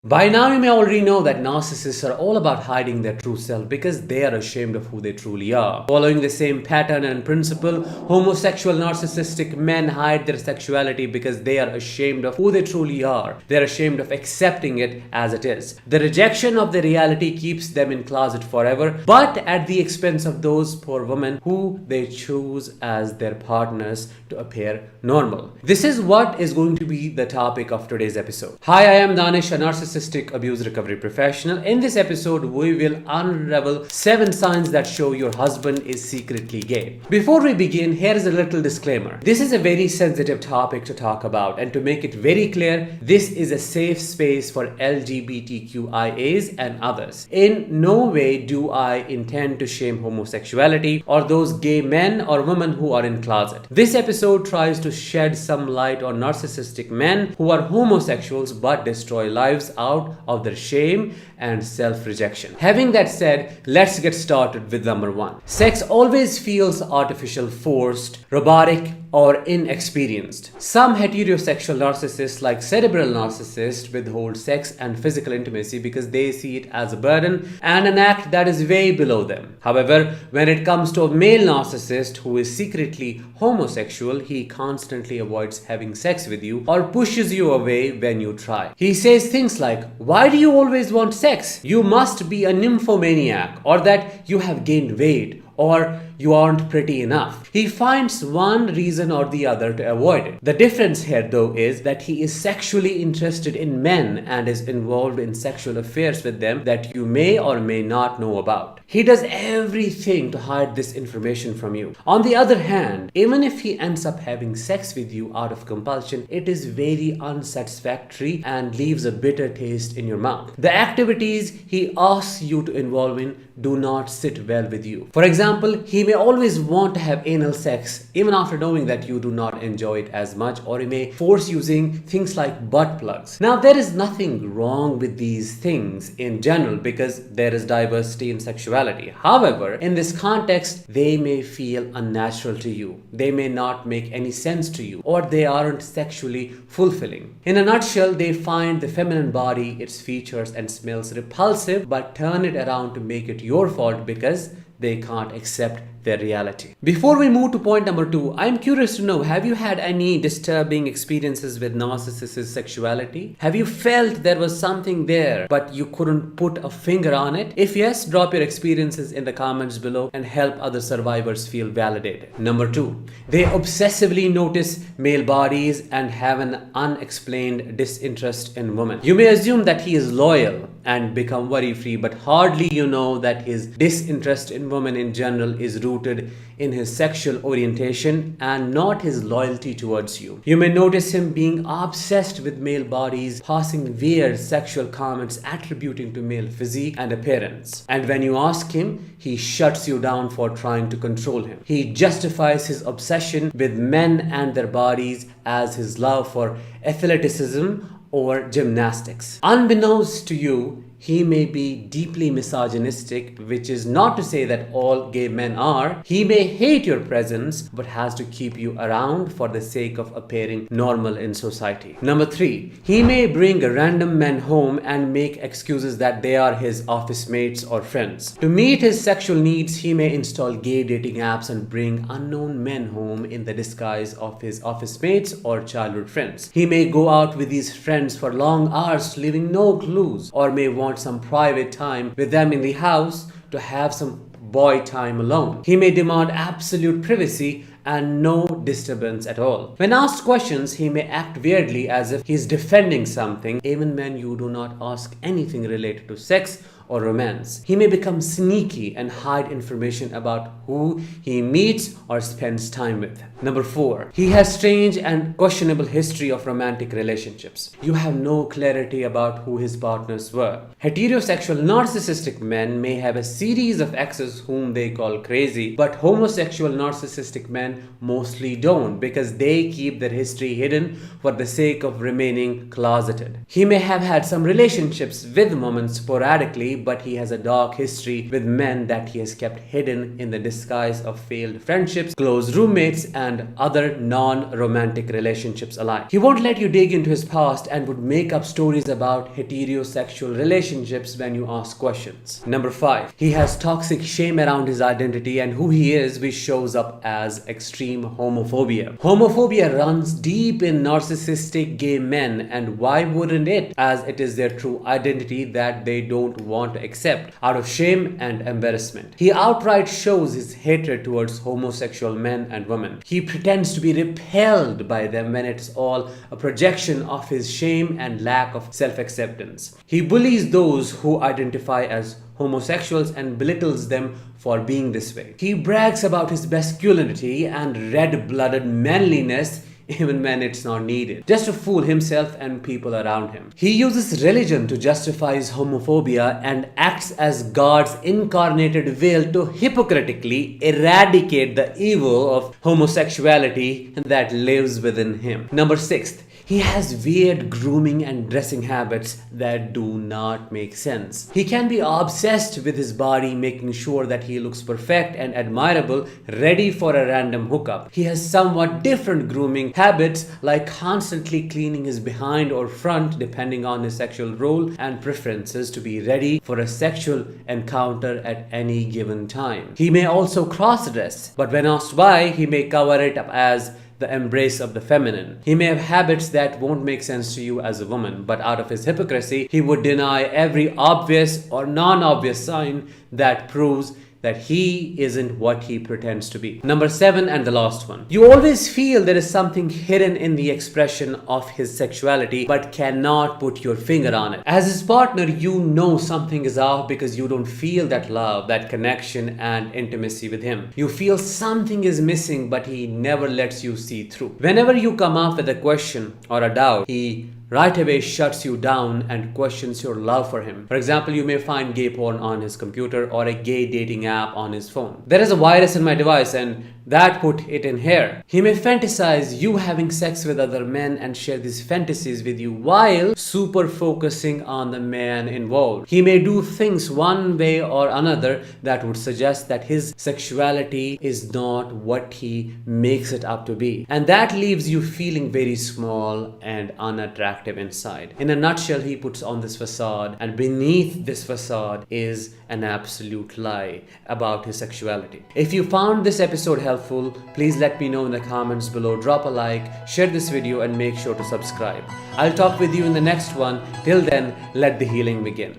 By now, you may already know that narcissists are all about hiding their true self because they are ashamed of who they truly are. Following the same pattern and principle, homosexual narcissistic men hide their sexuality because they are ashamed of who they truly are. They are ashamed of accepting it as it is. The rejection of the reality keeps them in closet forever, but at the expense of those poor women who they choose as their partners to appear normal. This is what is going to be the topic of today's episode. Hi, I am Danish, a narcissistic abuse recovery professional. In this episode, we will unravel 7 signs that show your husband is secretly gay. Before we begin, here is a little disclaimer. This is a very sensitive topic to talk about, and to make it very clear, this is a safe space for LGBTQIAs and others. In no way do I intend to shame homosexuality or those gay men or women who are in closet. This episode tries to shed some light on narcissistic men who are homosexuals but destroy lives out of their shame and self-rejection. Having that said, let's get started with number 1. Sex always feels artificial, forced, robotic, or inexperienced. Some heterosexual narcissists, like cerebral narcissists, withhold sex and physical intimacy because they see it as a burden and an act that is way below them. However, when it comes to a male narcissist who is secretly homosexual, he constantly avoids having sex with you or pushes you away when you try. He says things like, "Why do you always want sex? You must be a nymphomaniac," or that you have gained weight, or you aren't pretty enough. He finds one reason or the other to avoid it. The difference here, though, is that he is sexually interested in men and is involved in sexual affairs with them that you may or may not know about. He does everything to hide this information from you. On the other hand, even if he ends up having sex with you out of compulsion, it is very unsatisfactory and leaves a bitter taste in your mouth. The activities he asks you to involve in do not sit well with you. For example, he may always want to have anal sex even after knowing that you do not enjoy it as much, or he may force using things like butt plugs. Now, there is nothing wrong with these things in general because there is diversity in sexuality. However, in this context, they may feel unnatural to you. They may not make any sense to you, or they aren't sexually fulfilling. In a nutshell, they find the feminine body, its features and smells repulsive, but turn it around to make it your fault because they can't accept their reality. Before we move to point number 2, I'm curious to know, have you had any disturbing experiences with narcissistic sexuality? Have you felt there was something there but you couldn't put a finger on it? If yes, drop your experiences in the comments below and help other survivors feel validated. Number 2, they obsessively notice male bodies and have an unexplained disinterest in women. You may assume that he is loyal and become worry-free, but hardly you know that his disinterest in women in general is rooted in his sexual orientation and not his loyalty towards you. You may notice him being obsessed with male bodies, passing weird sexual comments attributing to male physique and appearance. And when you ask him, he shuts you down for trying to control him. He justifies his obsession with men and their bodies as his love for athleticism or gymnastics. Unbeknownst to you, he may be deeply misogynistic, which is not to say that all gay men are. He may hate your presence, but has to keep you around for the sake of appearing normal in society. Number 3, he may bring random men home and make excuses that they are his office mates or friends. To meet his sexual needs, he may install gay dating apps and bring unknown men home in the disguise of his office mates or childhood friends. He may go out with these friends for long hours, leaving no clues, or may want some private time with them in the house to have some boy time alone. He may demand absolute privacy and no disturbance at all. When asked questions, he may act weirdly as if he's defending something, even when you do not ask anything related to sex or romance. He may become sneaky and hide information about who he meets or spends time with. Number 4, he has strange and questionable history of romantic relationships. You have no clarity about who his partners were. Heterosexual narcissistic men may have a series of exes whom they call crazy, but homosexual narcissistic men mostly don't because they keep their history hidden for the sake of remaining closeted. He may have had some relationships with women sporadically, but he has a dark history with men that he has kept hidden in the disguise of failed friendships, close roommates, and other non-romantic relationships alike. He won't let you dig into his past and would make up stories about heterosexual relationships when you ask questions. Number 5. He has toxic shame around his identity and who he is, which shows up as extreme homophobia. Homophobia runs deep in narcissistic gay men, and why wouldn't it, as it is their true identity that they don't want to accept out of shame and embarrassment. He outright shows his hatred towards homosexual men and women. He pretends to be repelled by them when it's all a projection of his shame and lack of self-acceptance. He bullies those who identify as homosexuals and belittles them for being this way. He brags about his masculinity and red-blooded manliness even when it's not needed, just to fool himself and people around him. He uses religion to justify his homophobia and acts as God's incarnated veil to hypocritically eradicate the evil of homosexuality that lives within him. Number 6. He has weird grooming and dressing habits that do not make sense. He can be obsessed with his body, making sure that he looks perfect and admirable, ready for a random hookup. He has somewhat different grooming habits, like constantly cleaning his behind or front depending on his sexual role and preferences to be ready for a sexual encounter at any given time. He may also cross-dress, but when asked why, he may cover it up as the embrace of the feminine. He may have habits that won't make sense to you as a woman, but out of his hypocrisy, he would deny every obvious or non-obvious sign that proves that he isn't what he pretends to be. Number 7 and the last one. You always feel there is something hidden in the expression of his sexuality but cannot put your finger on it. As his partner, you know something is off because you don't feel that love, that connection and intimacy with him. You feel something is missing but he never lets you see through. Whenever you come up with a question or a doubt, he right away shuts you down and questions your love for him. For example, you may find gay porn on his computer or a gay dating app on his phone. There is a virus in my device and that put it in here. He may fantasize you having sex with other men and share these fantasies with you while super focusing on the man involved. He may do things one way or another that would suggest that his sexuality is not what he makes it up to be. And that leaves you feeling very small and unattractive inside. In a nutshell, he puts on this facade, and beneath this facade is an absolute lie about his sexuality. If you found this episode helpful, please let me know in the comments below. Drop a like, share this video, and make sure to subscribe. I'll talk with you in the next one. Till then, let the healing begin.